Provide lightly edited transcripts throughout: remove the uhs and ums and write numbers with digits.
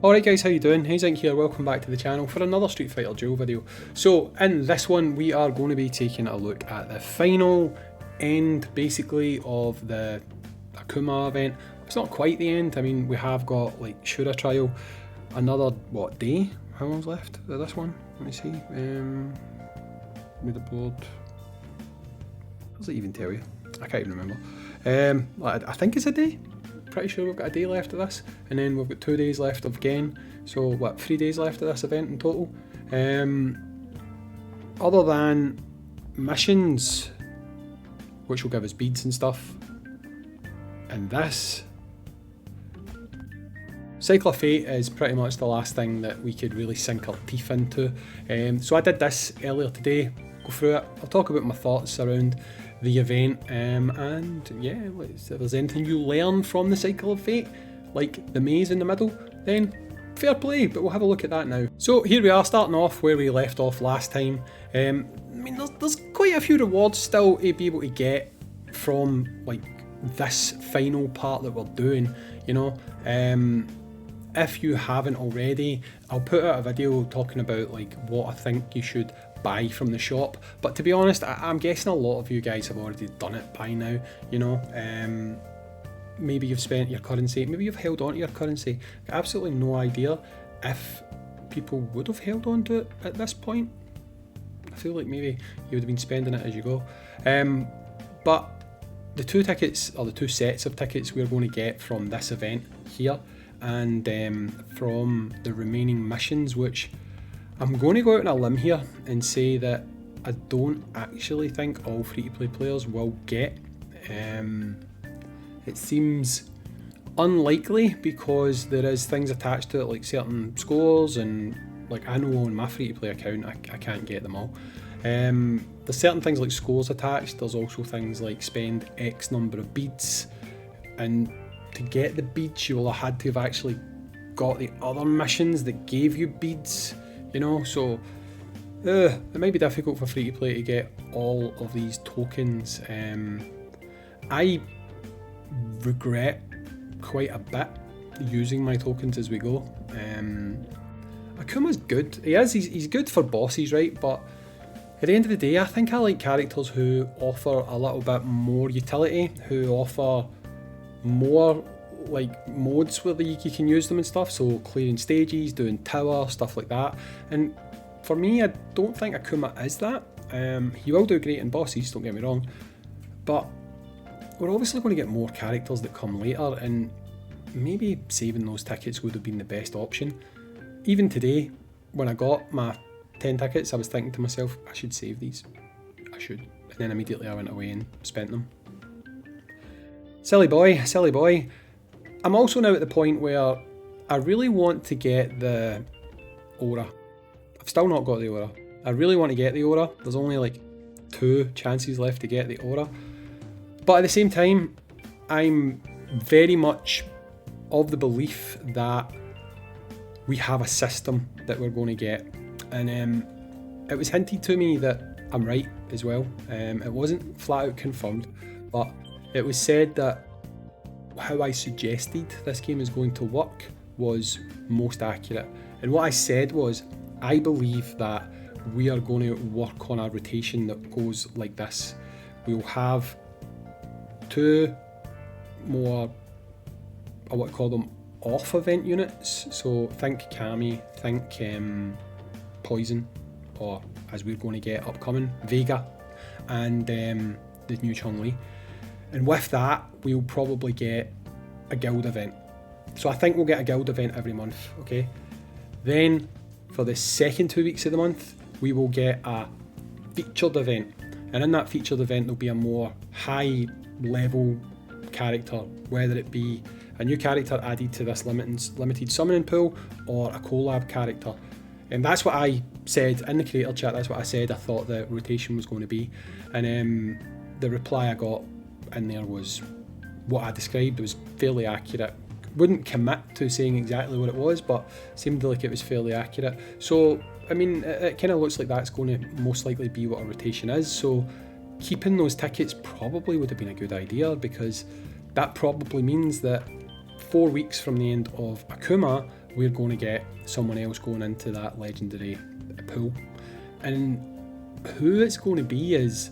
Alright guys, how you doing? Hayzink here, welcome back to the channel for another Street Fighter Duel video. So in this one we are going to be taking a look at the final end basically of the Akuma event. It's not quite the end, I mean we have got like Shura Trial, another day? How long's left of this one? Let me see. Made the board. What does it even tell you? I can't even remember. I think it's a day. Pretty sure we've got a day left of this, and then we've got 2 days left of Gen, so 3 days left of this event in total. Other than missions, which will give us beads and stuff, and this Cycle of Fate is pretty much the last thing that we could really sink our teeth into. So I did this earlier today, go through it, I'll talk about my thoughts around the event, and yeah, if there's anything you learn from the Cycle of Fate, like the maze in the middle, then fair play, but we'll have a look at that now. So here we are, starting off where we left off last time. I mean, there's quite a few rewards still to be able to get from like this final part that we're doing, you know. If you haven't already, I'll put out a video talking about like what I think you should buy from the shop, but to be honest, I'm guessing a lot of you guys have already done it by now, you know. Maybe you've spent your currency, maybe you've held on to your currency. Got absolutely no idea if people would have held on to it at this point. I feel like maybe you would have been spending it as you go. But the two tickets, or the two sets of tickets we're going to get from this event here, and from the remaining missions, which I'm going to go out on a limb here and say that I don't actually think all free-to-play players will get. It seems unlikely because there is things attached to it, like certain scores, and like I know on my free-to-play account I can't get them all. There's certain things like scores attached, there's also things like spend X number of beads, and to get the beads you will have had to have actually got the other missions that gave you beads, you know, so it might be difficult for free to play to get all of these tokens. I regret quite a bit using my tokens as we go. Akuma's good, he's good for bosses, right, but at the end of the day I think I like characters who offer a little bit more utility, who offer more like modes where you can use them and stuff, so clearing stages, doing tower, stuff like that. And for me, I don't think Akuma is that. He will do great in bosses, don't get me wrong, but we're obviously going to get more characters that come later, and maybe saving those tickets would have been the best option. Even today, when I got my 10 tickets, I was thinking to myself, I should save these, I should, and then immediately I went away and spent them. Silly boy, silly boy. I'm also now at the point where I really want to get the aura. I've still not got the aura. I really want to get the aura. There's only like 2 chances left to get the aura. But at the same time, I'm very much of the belief that we have a system that we're going to get. And it was hinted to me that I'm right as well. It wasn't flat out confirmed, but it was said that how I suggested this game is going to work was most accurate. And what I said was, I believe that we are going to work on a rotation that goes like this. We'll have 2 more, I want to call them off event units. So think Kami, think Poison, or as we're going to get upcoming, Vega, and the new Chun-Li. And with that, we'll probably get a guild event. So I think we'll get a guild event every month, okay? Then, for the second 2 weeks of the month, we will get a featured event. And in that featured event, there'll be a more high level character, whether it be a new character added to this limited summoning pool, or a collab character. And that's what I said in the creator chat, that's what I said I thought the rotation was going to be. And the reply I got in there was what I described. It was fairly accurate. Wouldn't commit to saying exactly what it was, but seemed like it was fairly accurate. So I mean, it kind of looks like that's going to most likely be what a rotation is. So keeping those tickets probably would have been a good idea, because that probably means that 4 weeks from the end of Akuma, we're going to get someone else going into that legendary pool. And who it's going to be is,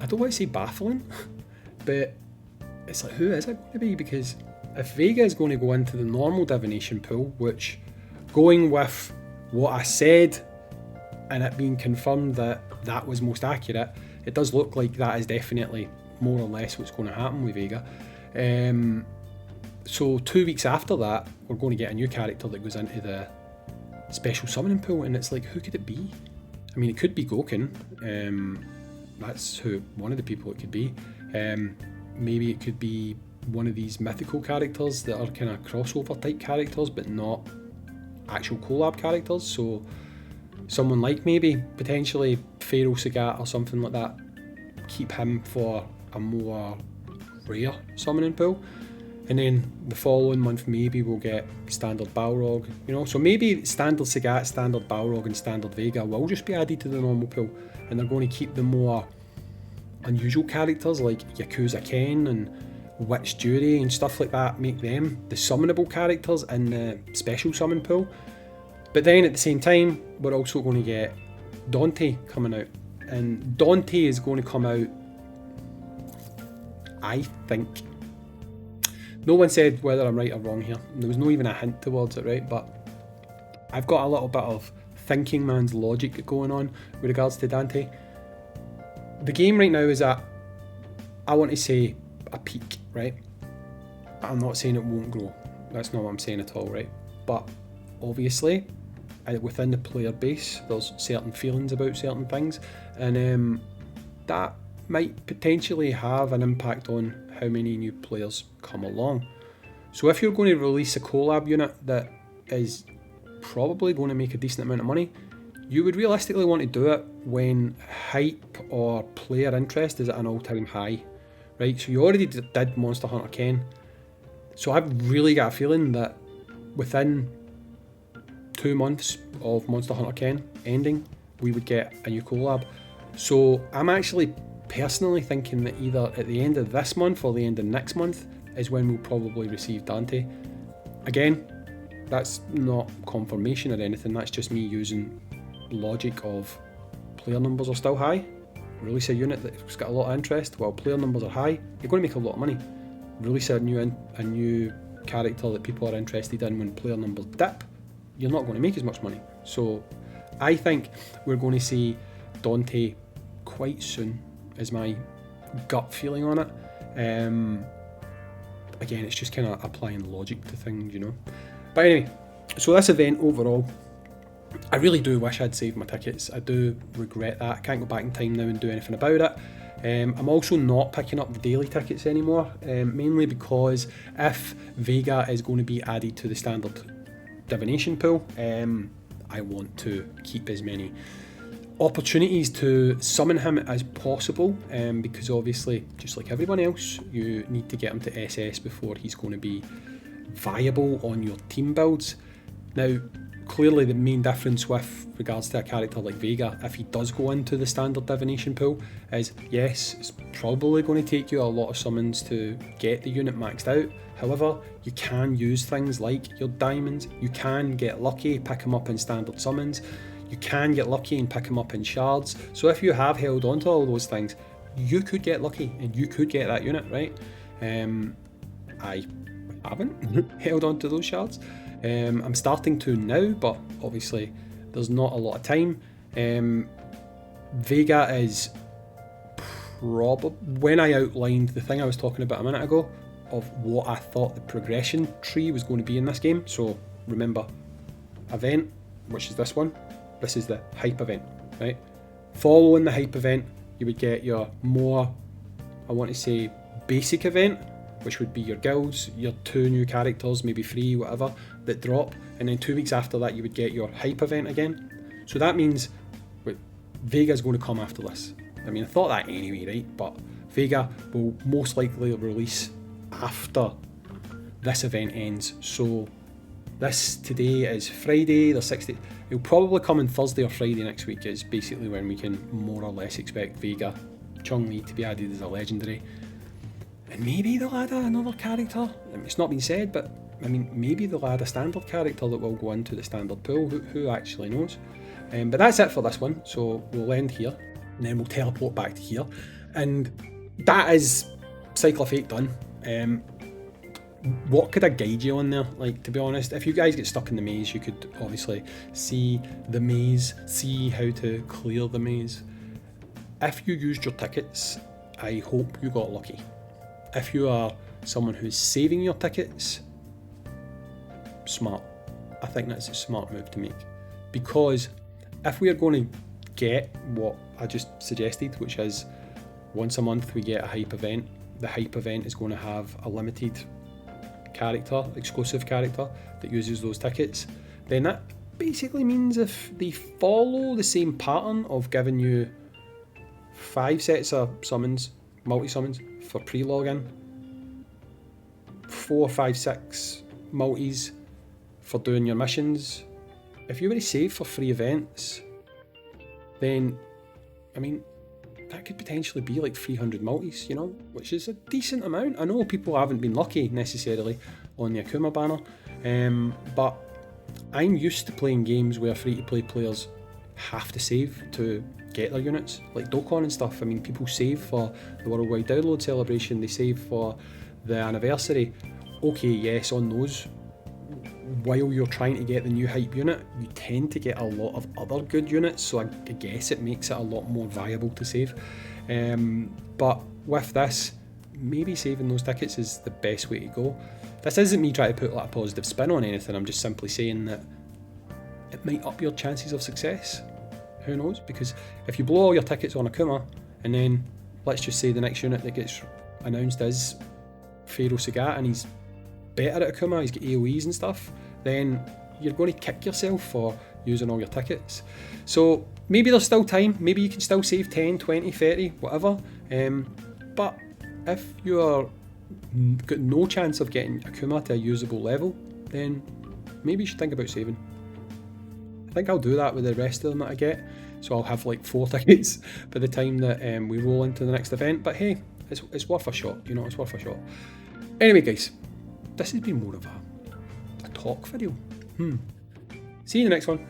I don't want to say baffling, but it's like, who is it going to be? Because if Vega is going to go into the normal divination pool, which, going with what I said and it being confirmed that that was most accurate, it does look like that is definitely more or less what's going to happen with Vega. So 2 weeks after that, we're going to get a new character that goes into the special summoning pool, and it's like, who could it be? I mean, it could be Goken. That's who one of the people it could be. Maybe it could be one of these mythical characters that are kind of crossover type characters, but not actual collab characters. So someone like maybe potentially Pharaoh Sagat or something like that. Keep him for a more rare summoning pool. And then the following month maybe we'll get standard Balrog, you know. So maybe standard Sagat, standard Balrog and standard Vega will just be added to the normal pool, and they're going to keep the more unusual characters like Yakuza Ken and Witch Jury and stuff like that, make them the summonable characters in the special summon pool. But then at the same time, we're also going to get Dante coming out, and Dante is going to come out, I think. No one said whether I'm right or wrong here. There was no even a hint towards it, right? But I've got a little bit of thinking man's logic going on with regards to Dante. The game right now is at, I want to say, a peak, right? I'm not saying it won't grow. That's not what I'm saying at all, right? But obviously, within the player base, there's certain feelings about certain things, and that might potentially have an impact on how many new players come along. So if you're going to release a collab unit that is probably going to make a decent amount of money, you would realistically want to do it when hype or player interest is at an all-time high, right? So you already did Monster Hunter Ken, so I've really got a feeling that within 2 months of Monster Hunter Ken ending, we would get a new collab. So I'm actually personally thinking that either at the end of this month or the end of next month is when we'll probably receive Dante. Again, that's not confirmation or anything, that's just me using logic of player numbers are still high. Release a unit that's got a lot of interest, while player numbers are high, you're going to make a lot of money. Release a new character that people are interested in when player numbers dip, you're not going to make as much money. So I think we're going to see Dante quite soon, is my gut feeling on it. Again, it's just kind of applying logic to things, you know. But anyway, so this event overall, I really do wish I'd saved my tickets. I do regret that. I can't go back in time now and do anything about it. I'm also not picking up the daily tickets anymore, mainly because if Vega is going to be added to the standard divination pool, I want to keep as many opportunities to summon him as possible, because obviously, just like everyone else, you need to get him to SS before he's going to be viable on your team builds. Now, clearly the main difference with regards to a character like Vega, if he does go into the standard divination pool, is yes, it's probably going to take you a lot of summons to get the unit maxed out. However, you can use things like your diamonds, you can get lucky, pick him up in standard summons, you can get lucky and pick him up in shards. So if you have held on to all those things, you could get lucky and you could get that unit, right? I haven't held on to those shards. I'm starting to now, but obviously there's not a lot of time. Vega is probably, when I outlined the thing I was talking about a minute ago of what I thought the progression tree was going to be in this game. So remember, event, which is this one. This is the hype event, right? Following the hype event, you would get your more, I want to say, basic event, which would be your guilds, your 2 new characters, maybe 3, whatever, that drop. And then 2 weeks after that, you would get your hype event again. So that means Vega's going to come after this. I mean, I thought that anyway, right? But Vega will most likely release after this event ends. So this today is Friday, the 60th. It'll probably come on Thursday or Friday next week is basically when we can more or less expect Vega Chun-Li to be added as a legendary. And maybe they'll add another character. It's not been said, but I mean, maybe they'll add a standard character that will go into the standard pool, who actually knows. But that's it for this one, so we'll end here, and then we'll teleport back to here. And that is Cycle of Fate done. What could I guide you on there? Like, to be honest, if you guys get stuck in the maze, you could obviously see the maze, see how to clear the maze. If you used your tickets, I hope you got lucky. If you are someone who's saving your tickets, smart. I think that's a smart move to make. Because if we are going to get what I just suggested, which is once a month we get a hype event, the hype event is going to have a limited character, exclusive character that uses those tickets, then that basically means if they follow the same pattern of giving you 5 sets of summons, multi-summons for pre-login, 4, 5, 6 multis for doing your missions, if you were to save for free events, then, I mean, that could potentially be like 300 multis, you know, which is a decent amount. I know people haven't been lucky necessarily on the Akuma banner, but I'm used to playing games where free-to-play players have to save to get their units, like Dokkan and stuff. I mean, people save for the Worldwide Download celebration, they save for the anniversary. Okay, yes, on those, while you're trying to get the new hype unit, you tend to get a lot of other good units, so I guess it makes it a lot more viable to save. But with this, maybe saving those tickets is the best way to go. This isn't me trying to put like a positive spin on anything, I'm just simply saying that it might up your chances of success. Who knows? Because if you blow all your tickets on Akuma, and then let's just say the next unit that gets announced is Pharaoh Sagat and he's better at Akuma, he's got AoEs and stuff, then you're going to kick yourself for using all your tickets. So maybe there's still time, maybe you can still save 10, 20, 30, whatever, but if you're got no chance of getting Akuma to a usable level, then maybe you should think about saving. I think I'll do that with the rest of them that I get, so I'll have like 4 tickets by the time that we roll into the next event, but hey, it's worth a shot, you know, it's worth a shot. Anyway guys, this has been more of a talk video. See you in the next one.